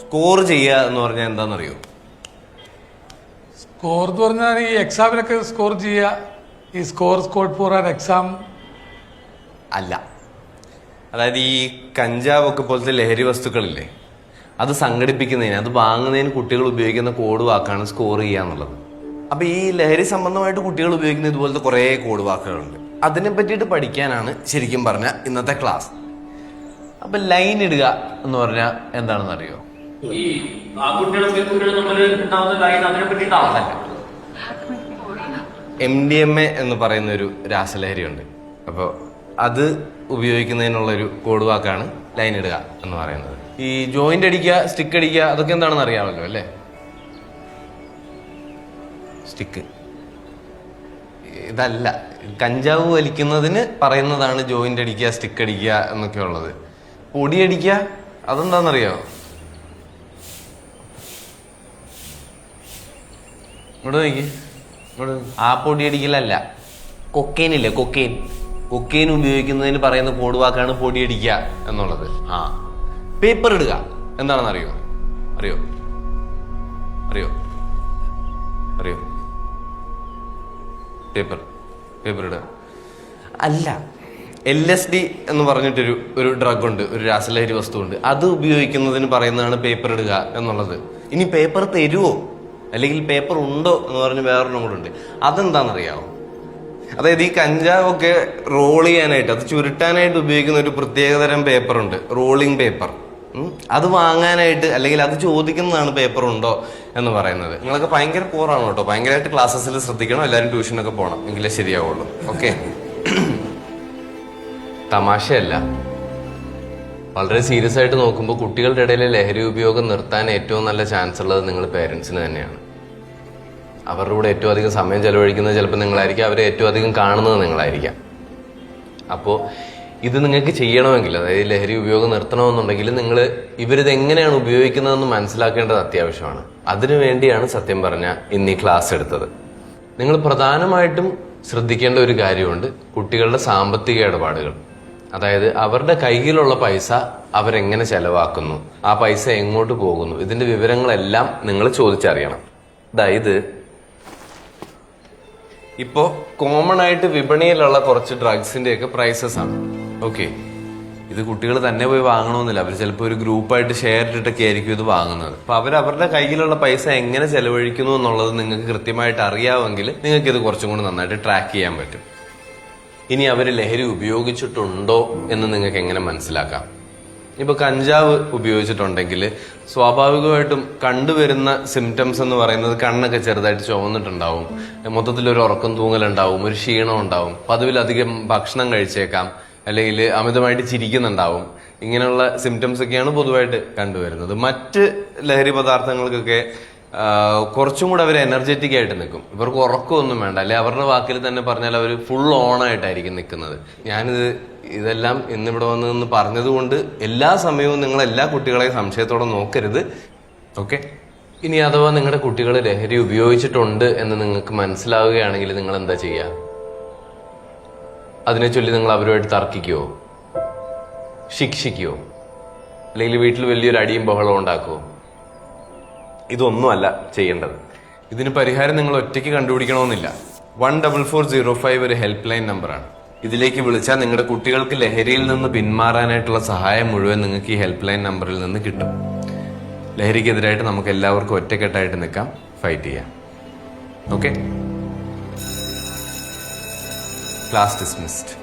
Score ചെയ്യുക എന്ന് പറഞ്ഞാൽ എന്താണെന്നറിയോ? സ്കോർ എന്ന് പറഞ്ഞാൽ ഈ എക്സാമിനൊക്കെ സ്കോർ ചെയ്യുക, ഈ സ്കോർ ഫോർ ആൻ എക്സാം അല്ല. അതായത് ഈ കഞ്ചാവൊക്കെ പോലത്തെ ലഹരി വസ്തുക്കളില്ലേ, അത് സംഘടിപ്പിക്കുന്നതിന്, അത് വാങ്ങുന്നതിന് കുട്ടികൾ ഉപയോഗിക്കുന്ന കോഡ് വാക്കാണ് സ്കോർ ചെയ്യുക എന്നുള്ളത്. അപ്പൊ ഈ ലഹരി സംബന്ധമായിട്ട് കുട്ടികൾ ഉപയോഗിക്കുന്ന ഇതുപോലത്തെ കുറെ കോഡ് വാക്കുകളുണ്ട്. അതിനെ പറ്റിയിട്ട് പഠിക്കാനാണ് ശരിക്കും പറഞ്ഞ ഇന്നത്തെ ക്ലാസ്. അപ്പൊ ലൈൻ ഇടുക എന്ന് പറഞ്ഞാൽ എന്താണെന്ന് അറിയോ? MDMA എന്ന് പറയുന്ന ഒരു രാസലഹരി ഉണ്ട്. അപ്പോൾ അത് ഉപയോഗിക്കുന്നതിനുള്ള ഒരു കോഡ് വാക്കാണ് ലൈൻ ഇടുക എന്ന് പറയുന്നത്. ഈ ജോയിന്റ് അടിക്കുക, സ്റ്റിക്ക് അടിക്കുക, അതൊക്കെ എന്താണെന്ന് അറിയാമല്ലോ അല്ലേ? സ്റ്റിക്ക് ഇതല്ല. കഞ്ചാവ് വലിക്കുന്നതിന് പറയുന്നതാണ് ജോയിന്റ് അടിക്കുക, സ്റ്റിക്ക് അടിക്കുക എന്നൊക്കെ ഉള്ളത്. പൊടി അടിക്കുക അതെന്താണെന്നറിയോ? ഇവിടെ നോക്കി, ആ പൊടി അടിക്കലല്ല, കൊക്കെയിൻ ഇല്ലേ, കൊക്കെയിൻ ഉപയോഗിക്കുന്നതിന് പറയുന്ന കോഡ് വാക്കാണ് പൊടി അടിക്കുക എന്നുള്ളത്. പേപ്പർ ഇടുക എന്താണെന്ന് അറിയോ? അറിയോ അറിയോ അറിയോ പേപ്പർ ഇടുക അല്ല. LSD എന്ന് പറഞ്ഞിട്ടൊരു ഡ്രഗ് ഉണ്ട്, ഒരു രാസലഹരി വസ്തുണ്ട്. അത് ഉപയോഗിക്കുന്നതിന് പറയുന്നതാണ് പേപ്പർ ഇടുക എന്നുള്ളത്. ഇനി പേപ്പർ തരുവോ അല്ലെങ്കിൽ പേപ്പർ ഉണ്ടോ എന്ന് പറഞ്ഞ് വേറൊരെണ്ണം കൂടെ ഉണ്ട്. അതെന്താണെന്നറിയാമോ? അതായത് ഈ കഞ്ചാവൊക്കെ റോൾ ചെയ്യാനായിട്ട്, അത് ചുരുട്ടാനായിട്ട് ഉപയോഗിക്കുന്ന ഒരു പ്രത്യേകതരം പേപ്പറുണ്ട്, റോളിംഗ് പേപ്പർ. അത് വാങ്ങാനായിട്ട് അല്ലെങ്കിൽ അത് ചോദിക്കുന്നതാണ് പേപ്പർ ഉണ്ടോ എന്ന് പറയുന്നത്. നിങ്ങളൊക്കെ ഭയങ്കര പോറാണ് കേട്ടോ, ഭയങ്കരമായിട്ട് ക്ലാസ്സസിൽ ശ്രദ്ധിക്കണം. എല്ലാവരും ട്യൂഷനൊക്കെ പോകണം, എങ്കിലേ ശരിയാവുള്ളൂ. ഓക്കെ, തമാശയല്ല. വളരെ സീരിയസ് ആയിട്ട് നോക്കുമ്പോൾ കുട്ടികളുടെ ഇടയിലെ ലഹരി ഉപയോഗം നിർത്താൻ ഏറ്റവും നല്ല ചാൻസ് ഉള്ളത് നിങ്ങൾ പേരൻസിന് തന്നെയാണ്. അവരുടെ കൂടെ ഏറ്റവും അധികം സമയം ചെലവഴിക്കുന്നത് ചിലപ്പോൾ നിങ്ങളായിരിക്കാം, അവരെ ഏറ്റവും അധികം കാണുന്നത് നിങ്ങളായിരിക്കാം. അപ്പോൾ ഇത് നിങ്ങൾക്ക് ചെയ്യണമെങ്കിൽ, അതായത് ലഹരി ഉപയോഗം നിർത്തണമെന്നുണ്ടെങ്കിൽ നിങ്ങൾ ഇവരിത് എങ്ങനെയാണ് ഉപയോഗിക്കുന്നതെന്ന് മനസ്സിലാക്കേണ്ടത് അത്യാവശ്യമാണ്. അതിനുവേണ്ടിയാണ് സത്യം പറഞ്ഞാൽ ഇന്ന് ഈ ക്ലാസ് എടുത്തത്. നിങ്ങൾ പ്രധാനമായിട്ടും ശ്രദ്ധിക്കേണ്ട ഒരു കാര്യമുണ്ട്, കുട്ടികളുടെ സാമ്പത്തിക ഇടപാടുകൾ. അതായത് അവരുടെ കയ്യിലുള്ള പൈസ അവരെങ്ങനെ ചെലവാക്കുന്നു, ആ പൈസ എങ്ങോട്ട് പോകുന്നു, ഇതിന്റെ വിവരങ്ങളെല്ലാം നിങ്ങൾ ചോദിച്ചറിയണം. അതായത് ഇപ്പോ കോമൺ ആയിട്ട് വിപണിയിലുള്ള കുറച്ച് ഡ്രഗ്സിന്റെ ഒക്കെ പ്രൈസസ് ആണ്. ഓക്കെ, ഇത് കുട്ടികൾ തന്നെ പോയി വാങ്ങണമെന്നില്ല, അവർ ചിലപ്പോൾ ഒരു ഗ്രൂപ്പായിട്ട് ഷെയർ ഇട്ടിട്ടൊക്കെ ആയിരിക്കും ഇത് വാങ്ങുന്നത്. അപ്പൊ അവരുടെ കയ്യിലുള്ള പൈസ എങ്ങനെ ചെലവഴിക്കുന്നു എന്നുള്ളത് നിങ്ങൾക്ക് കൃത്യമായിട്ട് അറിയാമെങ്കിൽ നിങ്ങൾക്ക് ഇത് കുറച്ചും കൂടി നന്നായിട്ട് ട്രാക്ക് ചെയ്യാൻ പറ്റും. ഇനി അവർ ലഹരി ഉപയോഗിച്ചിട്ടുണ്ടോ എന്ന് നിങ്ങൾക്ക് എങ്ങനെ മനസ്സിലാക്കാം? ഇപ്പൊ കഞ്ചാവ് ഉപയോഗിച്ചിട്ടുണ്ടെങ്കിൽ സ്വാഭാവികമായിട്ടും കണ്ടുവരുന്ന സിംറ്റംസ് എന്ന് പറയുന്നത് കണ്ണൊക്കെ ചെറുതായിട്ട് ചുവന്നിട്ടുണ്ടാവും, മൊത്തത്തിലൊരു ഉറക്കം തൂങ്ങലുണ്ടാവും, ഒരു ക്ഷീണം ഉണ്ടാവും, പതിവിലധികം ഭക്ഷണം കഴിച്ചേക്കാം, അല്ലെങ്കിൽ അമിതമായിട്ട് ചിരിക്കുന്നുണ്ടാവും. ഇങ്ങനെയുള്ള സിംറ്റംസ് ഒക്കെയാണ് പൊതുവായിട്ട് കണ്ടുവരുന്നത്. മറ്റ് ലഹരി പദാർത്ഥങ്ങൾക്കൊക്കെ കുറച്ചും കൂടെ അവർ എനർജറ്റിക് ആയിട്ട് നിൽക്കും. ഇവർക്ക് ഉറക്കമൊന്നും വേണ്ട, അല്ലെ അവരുടെ വാക്കിൽ തന്നെ പറഞ്ഞാൽ അവർ ഫുൾ ഓൺ ആയിട്ടായിരിക്കും നിൽക്കുന്നത്. ഇതെല്ലാം ഇന്നിവിടെ വന്ന് പറഞ്ഞതുകൊണ്ട് എല്ലാ സമയവും നിങ്ങൾ എല്ലാ കുട്ടികളെയും സംശയത്തോടെ നോക്കരുത്. ഓക്കെ, ഇനി അഥവാ നിങ്ങളുടെ കുട്ടികൾ ലഹരി ഉപയോഗിച്ചിട്ടുണ്ട് എന്ന് നിങ്ങൾക്ക് മനസ്സിലാവുകയാണെങ്കിൽ നിങ്ങൾ എന്താ ചെയ്യുക? അതിനെ ചൊല്ലി നിങ്ങൾ അവരുമായിട്ട് തർക്കിക്കുവോ, ശിക്ഷിക്കുവോ, അല്ലെങ്കിൽ വീട്ടിൽ വലിയൊരു അടിയും ബഹളവും ഉണ്ടാക്കുവോ? ഇതൊന്നുമല്ല ചെയ്യേണ്ടത്. ഇതിന് പരിഹാരം നിങ്ങൾ ഒറ്റയ്ക്ക് കണ്ടുപിടിക്കണമെന്നില്ല. 14405 ഒരു ഹെൽപ്പ് ലൈൻ നമ്പറാണ്. ഇതിലേക്ക് വിളിച്ചാൽ നിങ്ങളുടെ കുട്ടികൾക്ക് ലഹരിയിൽ നിന്ന് പിന്മാറാനായിട്ടുള്ള സഹായം മുഴുവൻ നിങ്ങൾക്ക് ഈ ഹെൽപ്പ് ലൈൻ നമ്പറിൽ നിന്ന് കിട്ടും. ലഹരിക്കെതിരായിട്ട് നമുക്ക് എല്ലാവർക്കും ഒറ്റക്കെട്ടായിട്ട് നിൽക്കാം, ഫൈറ്റ് ചെയ്യാം. Okay, class dismissed.